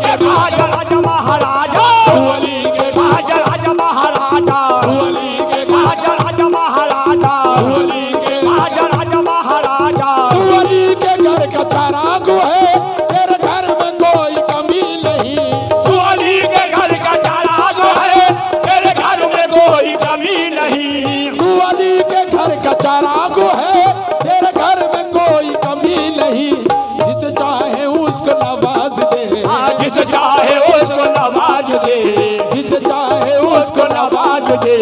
के खाजा राजा महाराजा, वली के खाजा राजा महाराजा, वली के खाजा राजा महाराजा, वली के खाजा राजा महाराजा। वली के घर का चरागो है, तेरे घर में कोई कमी नहीं। वली के घर का चरागो है, तेरे घर में कोई कमी नहीं। वली के घर का चरागो है, तेरे घर में कोई कमी नहीं। जिसे चाहे उसको नवाज दे, जिसे चाहे उसको नवाज दे, जिसे चाहे उसको नवाज दे।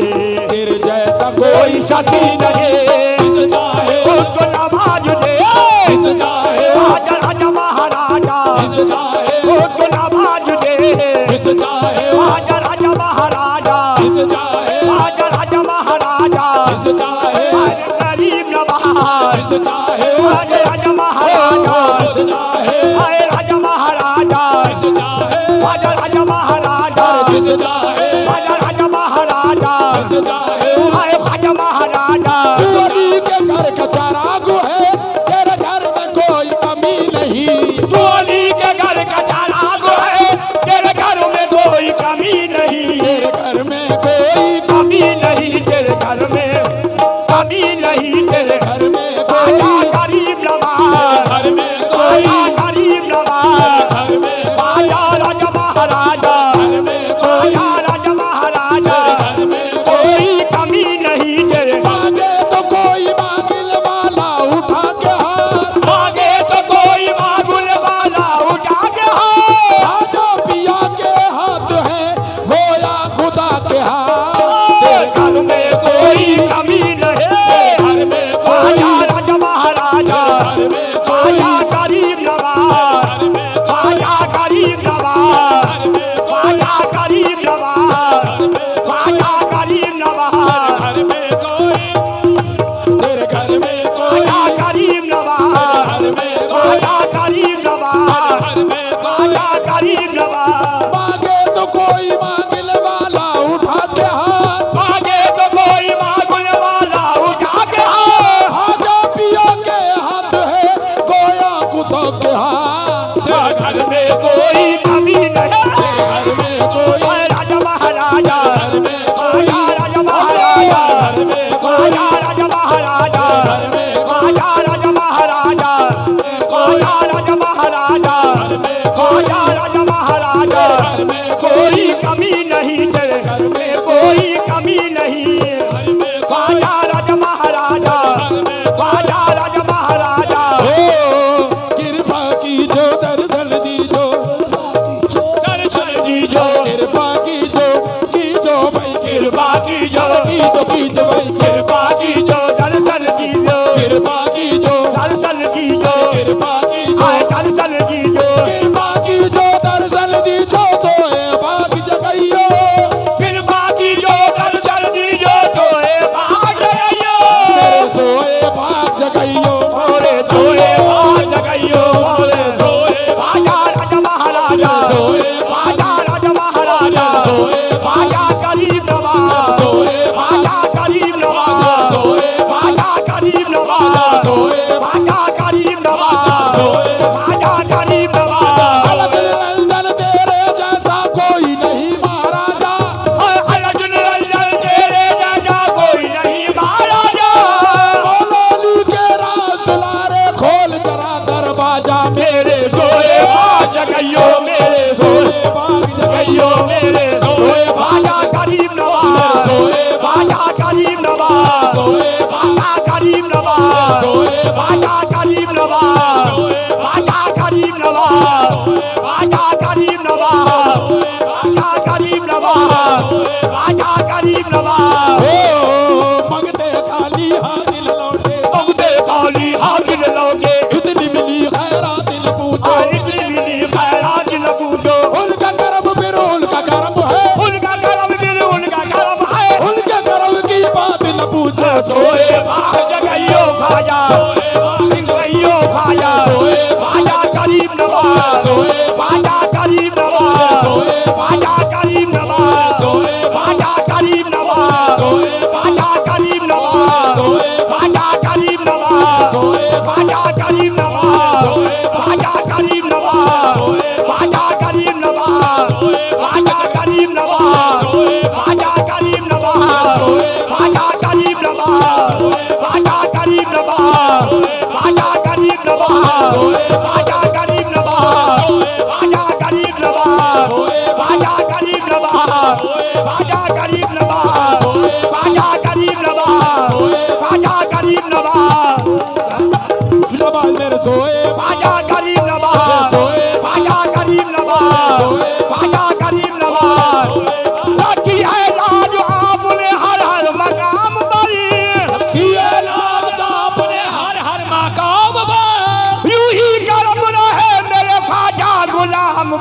तेरे जैसा कोई सती नहीं, जिसे चाहे उसको नवाज दे। जिसे चाहे राजा राजा महाराजा, जिसे चाहे उसको नवाज दे। जिसे चाहे राजा राजा महाराजा, जिसे चाहे राजा राजा महाराजा, जिसे चाहे अरे गरीब नवाज, जिसे चाहे राजा राजा महाराजा, जिसे चाहे अरे राजा महाराजा, जिसे चाहे राजा राजा महाराजा, जिसे चाहे राजा राजा महाराजा, जिसे चाहे अरे राजा महाराजा। वली के घर का चरागो है, तेरे घर में कोई कमी नहीं। वली के घर का चरागो है, तेरे घर में कोई कमी नहीं। तेरे घर में कोई कमी नहीं, तेरे घर में कमी नहीं। तेरे घर में आया कोई गरीब नवाज, घर में आया कोई गरीब नवाज, घर में आया राजा महाराजा, घर में कोई आया राजा महाराजा। घर में कोई कमी नहीं तेरे, मांगे तो कोई मांगिल वाला उठा के हाथ, मांगे तो कोई मांगुल वाला उठा के हाथ। राजा पिया के हाथ है, गोया खुदा के हाथ। तेरे घर में कोई कमी नहीं, घर में आया कोई राजा महाराजा, घर में कोई आया गरीब नवाज, घर में आया गरीब नवाज, आया गरीब नवाज, आया गरीब नवाज, घर में कोई तेरे घर में कोई आया गरीब नवाज, घर में कोई आया गरीब नवाज, घर में कोई आया गरीब नवाज। मांगे तो कोई मांगिल वाला उठा के हाथ, मांगे तो कोई मांगुल वाला उठा के हाथ। राजा पिया के हाथ है, गोया खुदा के हाथ। तेरे घर में कोई कमी नहीं, घर में कोई आया राजा महाराजा, घर में कोई आया राजा महाराजा, घर में कोई आया राजा महाराजा, घर में आया राजा महाराजा, आया राजा महाराजा, घर में कोई आया राजा महाराजा। घर में कोई कमी नहीं तेरे घर में, कोई कमी नहीं। घर में आया राजा महाराजा, आया राजा महाराजा। ओ कृपा की जो दर्शन दी जो दर्शन दीजो, कृपा की जो भाई कृपा कीजो, की जो भाई कृपा कीजो, दर्शन कीजो, कृपा की जो दर्शन कीजो, कृपा की जो आए दर्शन कीजो, कृपा की जो दर्शन दी जो सोए बाग जगइयो। कृपा कीजो, दर्शन दीजो, सोए भाग जगइयो, मेरे सोए बाग जगइयो, ओरे सोए भाग जगइयो, ओरे सोए आया राजा महाराजा, सोए आया राजा महाराजा, सोए आया गरीब नवाज, सोए आया गरीब नवाज, सोए आया गरीब नवाज, सोए आया गरीब नवाज, आया गरीब नवाज। अलग नंदन तेरे जैसा कोई नहीं महाराजा। अर्जुन रंजन तेरे जैसा कोई नहीं महाराजा। मौलाली के राज दुलारे खोल करा दरवाजा। मेरे सोए भाग जगइयो, मेरे सोए बाग जगइयो, मेरे सोए आया गरीब नवाज, सोए आया गरीब नवाज, सोए आया गरीब नवाज, सोए आया गरीब नवाज, आया गरीब नवाज, आया गरीब नवाज, आया गरीब नवाज, आया गरीब नवाज। ओ मंगते खाली हाथ लौटे, उगते खाली हाजिर लौटे, इतनी मिली खैरात न पूछो। इतनी मिली खैरात न पूछो। उनका करम फिर उनका करम है, उनका करम दिल उनका करम है। उनके करम की बात न पूछो। सोए भाग जगइयो खाजा, जगइयो खाजा, आया गरीब नवाज, सोए आया गरीब नवाज, सोए आया गरीब नवाज,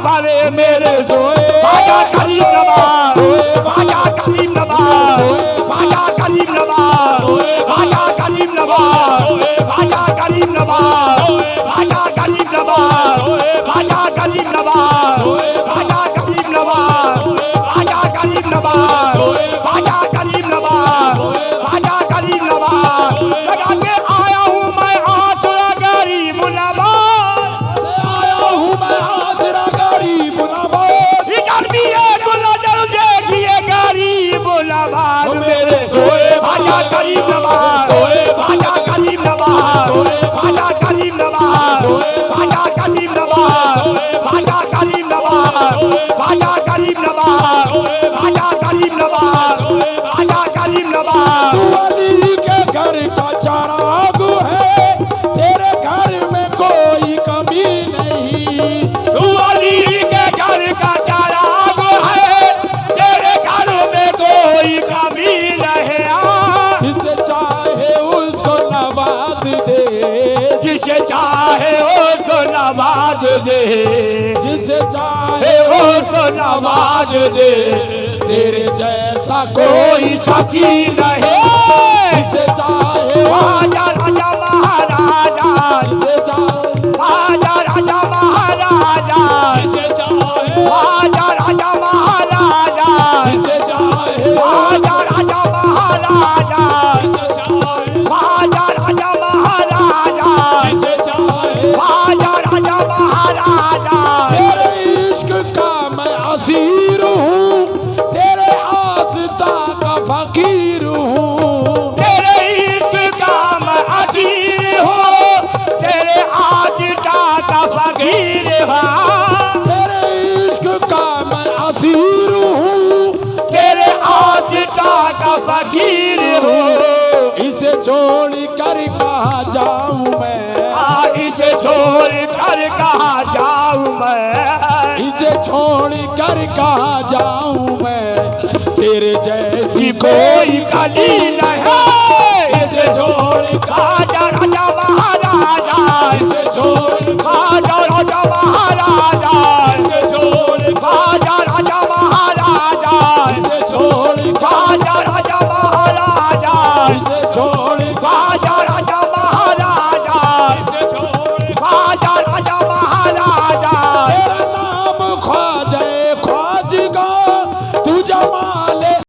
बारे मेरे सोए ख्वाजा करीम नवाज, ख्वाजा करीम नवाज, ख्वाजा करीम नवाज, ख्वाजा करीम नवाज, ख्वाजा करीम नवाज, ख्वाजा करीम नवाज, ख्वाजा करीम नवाज, ख्वाजा करीम नवाज, ख्वाजा करीम नवाज, ख्वाजा करीम नवाज, ख्वाजा करीम नवाज। लगा के आया हूँ मैं आसरा गरीब नवाज, आया हूँ मैं आसरा गरीब नवाज, इधर भी एक नजर देखिए गरीब नवाज मेरे सोए ख्वाजा करीम नवाज, ख्वाजा करीम नवाज, ख्वाजा करीम नवाज, ख्वाजा करीम नवाज, ख्वाजा करीम नवाज, ख्वाजा करीम नवाज, ख्वाजा करीम नवाज, ख्वाजा करीम नवाज। तू अली के घर का चिराग है, तेरे घर में कोई कमी नहीं। तू अली के घर का चिराग है, तेरे घर में कोई कमी नहीं। जिसे चाहे उसको नवाज दे, जिसे चाहे उसको नवाज दे, जिसे चाहे हे उसको नवाज दे। तेरे जैसा कोई सखी नहीं, जिसे चाहे ख्वाजा राजा महाराजा, जिसे चाहे ख्वाजा राजा महाराजा, जिसे चाहे ख्वाजा राजा महाराजा, जिसे चाहे ख्वाजा राजा महाराजा, जिसे चाहे ख्वाजा राजा महाराजा, जिसे चाहे ख्वाजा राजा महाराजा। तेरे इश्क का मैं असीर हूँ, तेरे आस्था का फकीर हूँ। तेरे इश्क का मैं असीर हूँ, तेरे आशिका का फकीर हूँ। तेरे इश्क का मैं असीर हूँ, तेरे आशिका का फकीर हूँ। इसे छोड़ कर कहाँ जाऊँ मैं, इसे छोड़ कर कहाँ जाऊँ मैं, इसे छोड़ कर कहाँ जाऊँ मैं। तेरे जैसी कोई गली नहीं।